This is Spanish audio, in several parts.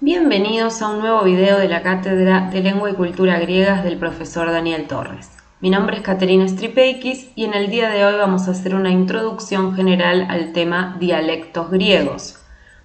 Bienvenidos a un nuevo video de la Cátedra de Lengua y Cultura Griegas del profesor Daniel Torres. Mi nombre es Caterina Stripeikis y en el día de hoy vamos a hacer una introducción general al tema dialectos griegos.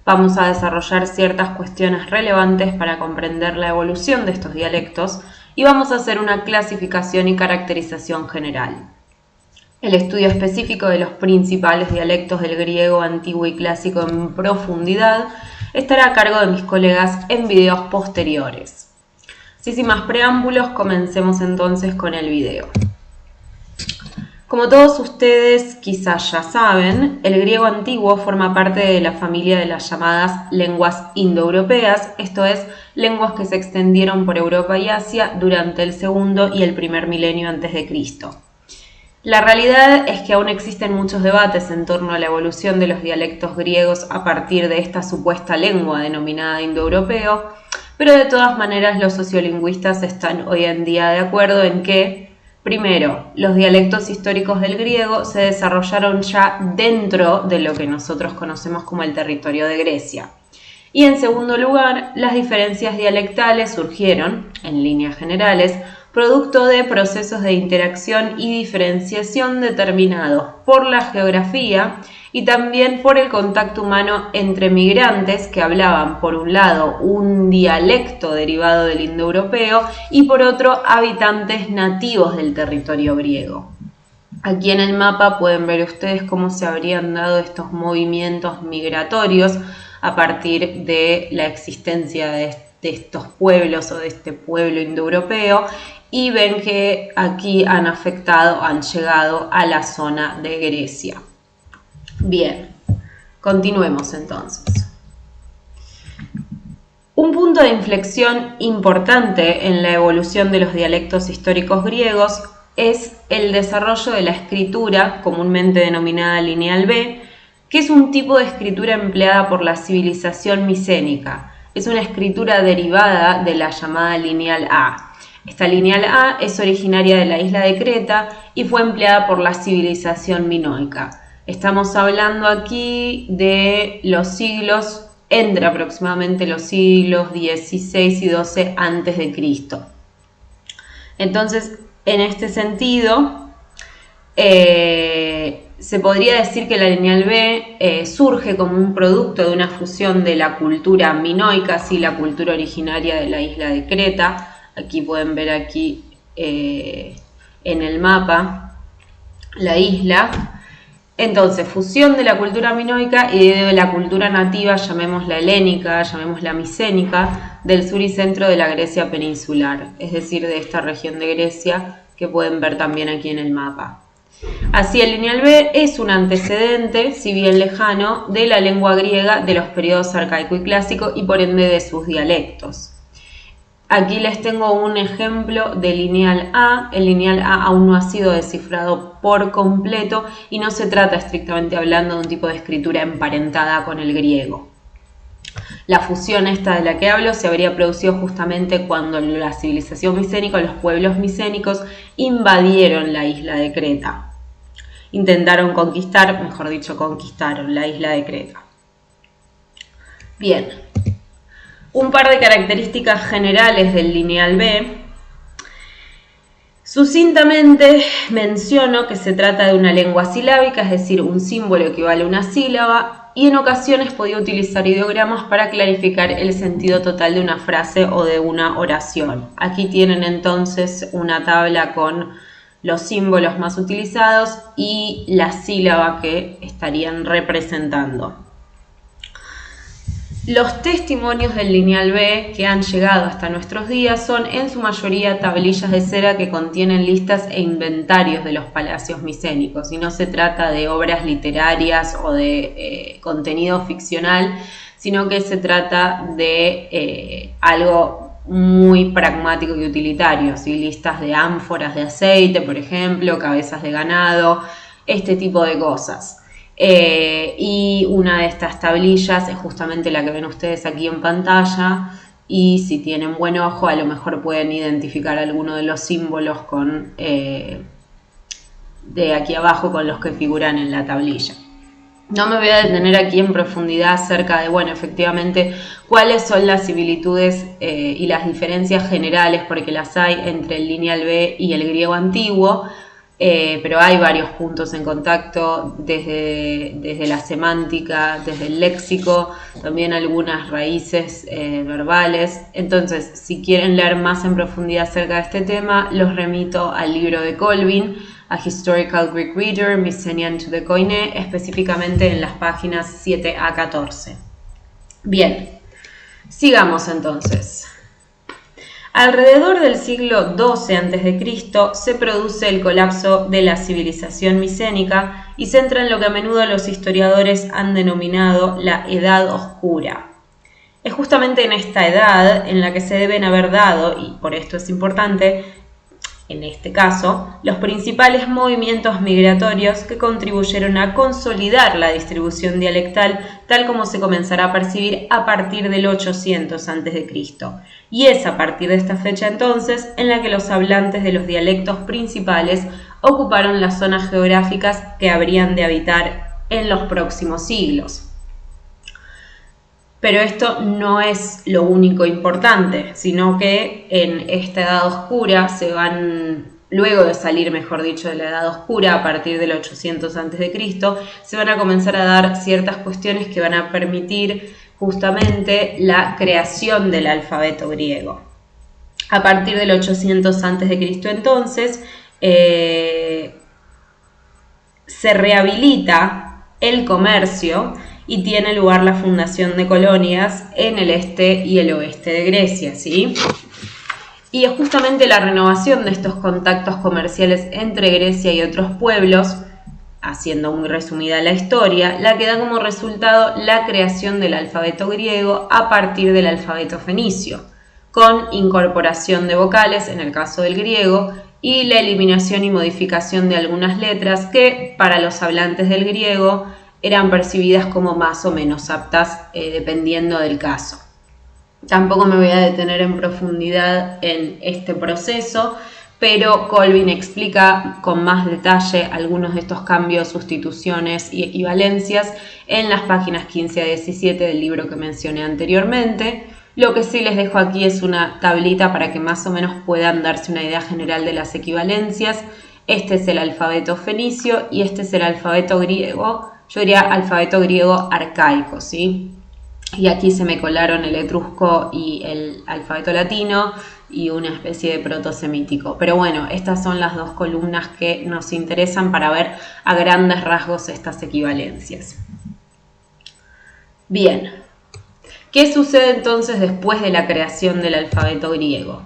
Vamos a desarrollar ciertas cuestiones relevantes para comprender la evolución de estos dialectos y vamos a hacer una clasificación y caracterización general. El estudio específico de los principales dialectos del griego antiguo y clásico en profundidad estará a cargo de mis colegas en videos posteriores. Sin más preámbulos, comencemos entonces con el video. Como todos ustedes quizás ya saben, el griego antiguo forma parte de la familia de las llamadas lenguas indoeuropeas, esto es, lenguas que se extendieron por Europa y Asia durante el segundo y el primer milenio antes de Cristo. La realidad es que aún existen muchos debates en torno a la evolución de los dialectos griegos a partir de esta supuesta lengua denominada indoeuropeo, pero de todas maneras los sociolingüistas están hoy en día de acuerdo en que, primero, los dialectos históricos del griego se desarrollaron ya dentro de lo que nosotros conocemos como el territorio de Grecia. Y en segundo lugar, las diferencias dialectales surgieron, en líneas generales, producto de procesos de interacción y diferenciación determinados por la geografía y también por el contacto humano entre migrantes que hablaban, por un lado, un dialecto derivado del indoeuropeo y por otro, habitantes nativos del territorio griego. Aquí en el mapa pueden ver ustedes cómo se habrían dado estos movimientos migratorios a partir de la existencia de estos pueblos o de este pueblo indoeuropeo, y ven que aquí han llegado a la zona de Grecia. Bien, continuemos entonces. Un punto de inflexión importante en la evolución de los dialectos históricos griegos es el desarrollo de la escritura, comúnmente denominada lineal B, que es un tipo de escritura empleada por la civilización micénica. Es una escritura derivada de la llamada lineal A. Esta lineal A es originaria de la isla de Creta y fue empleada por la civilización minoica. Estamos hablando aquí de los siglos, entre aproximadamente los siglos XVI y XII antes de Cristo. Entonces, en este sentido, se podría decir que la lineal B surge como un producto de una fusión de la cultura minoica, la cultura originaria de la isla de Creta. Aquí pueden ver aquí en el mapa la isla. Entonces, fusión de la cultura minoica y de la cultura nativa, llamémosla helénica, llamémosla micénica, del sur y centro de la Grecia peninsular, es decir, de esta región de Grecia que pueden ver también aquí en el mapa. Así, el lineal B es un antecedente, si bien lejano, de la lengua griega de los periodos arcaico y clásico y por ende de sus dialectos. Aquí les tengo un ejemplo de lineal A. El lineal A aún no ha sido descifrado por completo y no se trata estrictamente hablando de un tipo de escritura emparentada con el griego. La fusión esta de la que hablo se habría producido justamente cuando la civilización micénica, los pueblos micénicos, invadieron la isla de Creta. Intentaron conquistaron la isla de Creta. Bien. Un par de características generales del lineal B. Sucintamente menciono que se trata de una lengua silábica, es decir, un símbolo equivale a una sílaba, y en ocasiones podía utilizar ideogramas para clarificar el sentido total de una frase o de una oración. Aquí tienen entonces una tabla con los símbolos más utilizados y la sílaba que estarían representando. Los testimonios del lineal B que han llegado hasta nuestros días son en su mayoría tablillas de cera que contienen listas e inventarios de los palacios micénicos, y no se trata de obras literarias o de contenido ficcional, sino que se trata de algo muy pragmático y utilitario, ¿sí? Listas de ánforas de aceite, por ejemplo, cabezas de ganado, este tipo de cosas. Y una de estas tablillas es justamente la que ven ustedes aquí en pantalla, y si tienen buen ojo a lo mejor pueden identificar alguno de los símbolos de aquí abajo con los que figuran en la tablilla. No me voy a detener aquí en profundidad acerca de, bueno, efectivamente, cuáles son las similitudes y las diferencias generales, porque las hay entre el lineal B y el griego antiguo, pero hay varios puntos en contacto desde la semántica, desde el léxico, también algunas raíces verbales. Entonces, si quieren leer más en profundidad acerca de este tema, los remito al libro de Colvin, A Historical Greek Reader, Mycenaean to the Koine, específicamente en las páginas 7 a 14. Bien, sigamos entonces. Alrededor del siglo XII a.C. se produce el colapso de la civilización micénica y se entra en lo que a menudo los historiadores han denominado la Edad Oscura. Es justamente en esta edad en la que se deben haber dado, y por esto es importante, en este caso, los principales movimientos migratorios que contribuyeron a consolidar la distribución dialectal tal como se comenzará a percibir a partir del 800 a.C. Y es a partir de esta fecha entonces en la que los hablantes de los dialectos principales ocuparon las zonas geográficas que habrían de habitar en los próximos siglos. Pero esto no es lo único importante, sino que en esta edad oscura luego de salir, mejor dicho, de la edad oscura a partir del 800 a.C., se van a comenzar a dar ciertas cuestiones que van a permitir justamente la creación del alfabeto griego. A partir del 800 a.C. entonces, se rehabilita el comercio y tiene lugar la fundación de colonias en el este y el oeste de Grecia, ¿sí? Y es justamente la renovación de estos contactos comerciales entre Grecia y otros pueblos, haciendo muy resumida la historia, la que da como resultado la creación del alfabeto griego a partir del alfabeto fenicio, con incorporación de vocales en el caso del griego y la eliminación y modificación de algunas letras que para los hablantes del griego eran percibidas como más o menos aptas dependiendo del caso. Tampoco me voy a detener en profundidad en este proceso, pero Colvin explica con más detalle algunos de estos cambios, sustituciones y equivalencias en las páginas 15 a 17 del libro que mencioné anteriormente. Lo que sí les dejo aquí es una tablita para que más o menos puedan darse una idea general de las equivalencias. Este es el alfabeto fenicio y este es el alfabeto griego. Yo diría alfabeto griego arcaico, ¿sí? Y aquí se me colaron el etrusco y el alfabeto latino y una especie de protosemítico. Pero bueno, estas son las dos columnas que nos interesan para ver a grandes rasgos estas equivalencias. Bien, ¿qué sucede entonces después de la creación del alfabeto griego?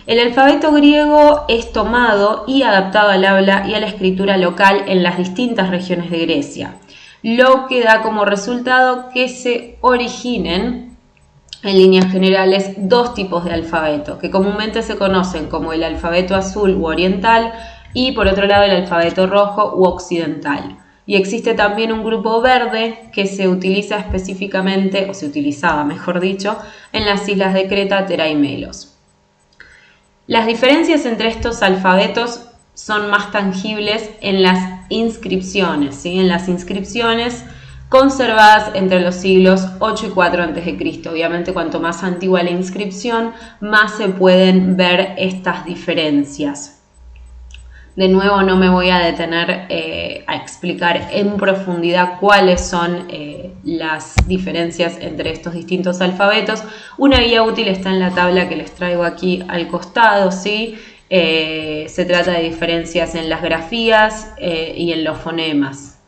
El alfabeto griego es tomado y adaptado al habla y a la escritura local en las distintas regiones de Grecia, lo que da como resultado que se originen, en líneas generales, dos tipos de alfabeto, que comúnmente se conocen como el alfabeto azul u oriental y, por otro lado, el alfabeto rojo u occidental. Y existe también un grupo verde que se utiliza específicamente, o se utilizaba, mejor dicho, en las islas de Creta, Tera y Melos. Las diferencias entre estos alfabetos son más tangibles en las inscripciones, ¿sí? En las inscripciones conservadas entre los siglos 8 y 4 a.C. Obviamente, cuanto más antigua la inscripción, más se pueden ver estas diferencias. De nuevo, no me voy a detener a explicar en profundidad cuáles son las diferencias entre estos distintos alfabetos. Una guía útil está en la tabla que les traigo aquí al costado, ¿sí? Se trata de diferencias en las grafías y en los fonemas.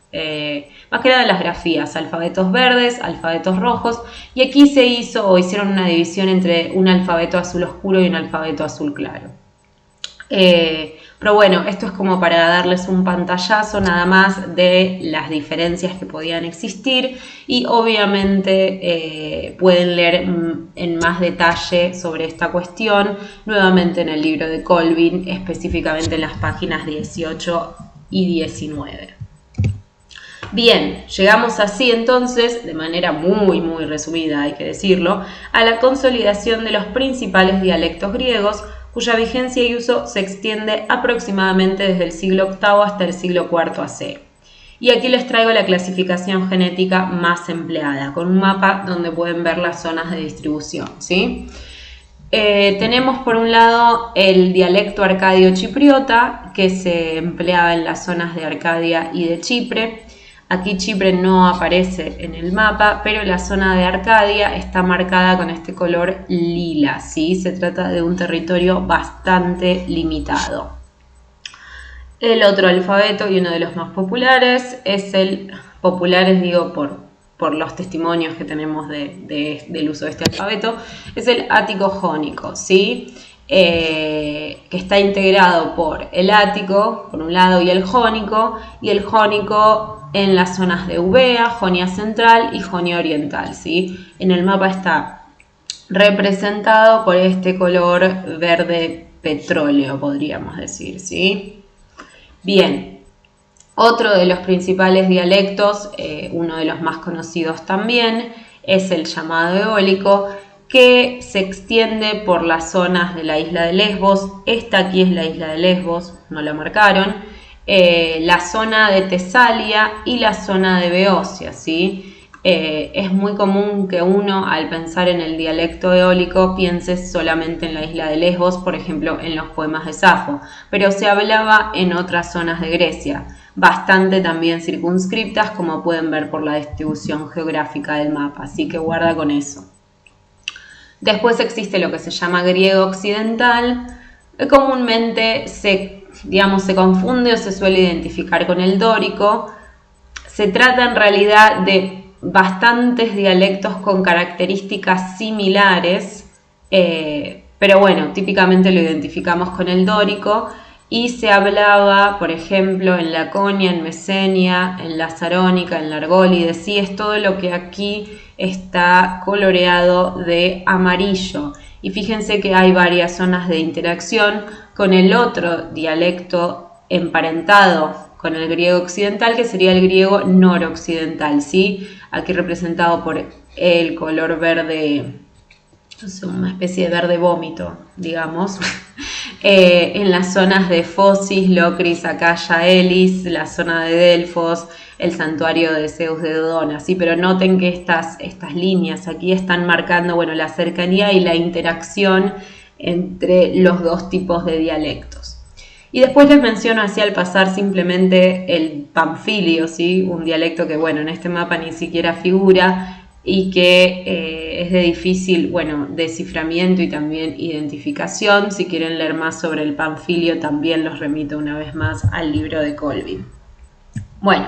Más que nada en las grafías, alfabetos verdes, alfabetos rojos, y aquí se hicieron una división entre un alfabeto azul oscuro y un alfabeto azul claro. Pero bueno, esto es como para darles un pantallazo nada más de las diferencias que podían existir y obviamente pueden leer en más detalle sobre esta cuestión nuevamente en el libro de Colvin, específicamente en las páginas 18 y 19. Bien, llegamos así entonces, de manera muy resumida hay que decirlo, a la consolidación de los principales dialectos griegos, cuya vigencia y uso se extiende aproximadamente desde el siglo VIII hasta el siglo IV AC. Y aquí les traigo la clasificación genética más empleada, con un mapa donde pueden ver las zonas de distribución, ¿sí? Tenemos por un lado el dialecto arcadio-chipriota, que se empleaba en las zonas de Arcadia y de Chipre. Aquí Chipre no aparece en el mapa, pero la zona de Arcadia está marcada con este color lila, ¿sí? Se trata de un territorio bastante limitado. El otro alfabeto y uno de los más populares es por los testimonios que tenemos del uso de este alfabeto, es el ático-jónico, ¿sí? Que está integrado por el ático, por un lado, y el jónico en las zonas de Eubea, Jonia Central y Jonia Oriental, ¿sí? En el mapa está representado por este color verde petróleo, podríamos decir, ¿sí? Bien, otro de los principales dialectos, uno de los más conocidos también, es el llamado eólico, que se extiende por las zonas de la isla de Lesbos. Esta aquí es la isla de Lesbos, no la marcaron, la zona de Tesalia y la zona de Beocia, ¿sí? Es muy común que uno, al pensar en el dialecto eólico, piense solamente en la isla de Lesbos, por ejemplo, en los poemas de Safo, pero se hablaba en otras zonas de Grecia, bastante también circunscriptas, como pueden ver por la distribución geográfica del mapa, así que guarda con eso. Después existe lo que se llama griego occidental, que comúnmente se confunde o se suele identificar con el dórico. Se trata en realidad de bastantes dialectos con características similares, pero bueno, típicamente lo identificamos con el dórico, y se hablaba, por ejemplo, en Laconia, en Mesenia, en la Sarónica, en la Argólide, sí, es todo lo que aquí está coloreado de amarillo. Y fíjense que hay varias zonas de interacción con el otro dialecto emparentado con el griego occidental, que sería el griego noroccidental, ¿sí? Aquí representado por el color verde, una especie de verde vómito, digamos, en las zonas de Focis, Locris, Acaya, Elis, la zona de Delfos, el santuario de Zeus de Dodona, ¿sí? Pero noten que estas líneas aquí están marcando, bueno, la cercanía y la interacción entre los dos tipos de dialectos. Y después les menciono así al pasar simplemente el panfilio, ¿sí? Un dialecto que, bueno, en este mapa ni siquiera figura y que es de difícil, desciframiento y también identificación. Si quieren leer más sobre el panfilio, también los remito una vez más al libro de Colvin. Bueno,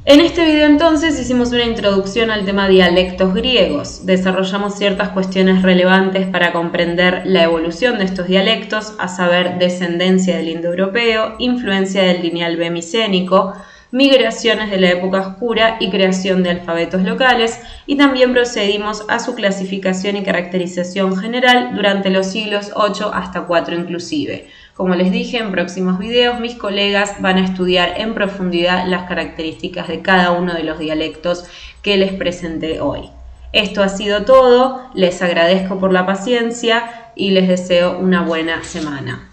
en este video entonces hicimos una introducción al tema dialectos griegos. Desarrollamos ciertas cuestiones relevantes para comprender la evolución de estos dialectos, a saber, descendencia del indoeuropeo, influencia del lineal B micénico, migraciones de la época oscura y creación de alfabetos locales, y también procedimos a su clasificación y caracterización general durante los siglos 8 hasta 4 inclusive. Como les dije, en próximos videos mis colegas van a estudiar en profundidad las características de cada uno de los dialectos que les presenté hoy. Esto ha sido todo, les agradezco por la paciencia y les deseo una buena semana.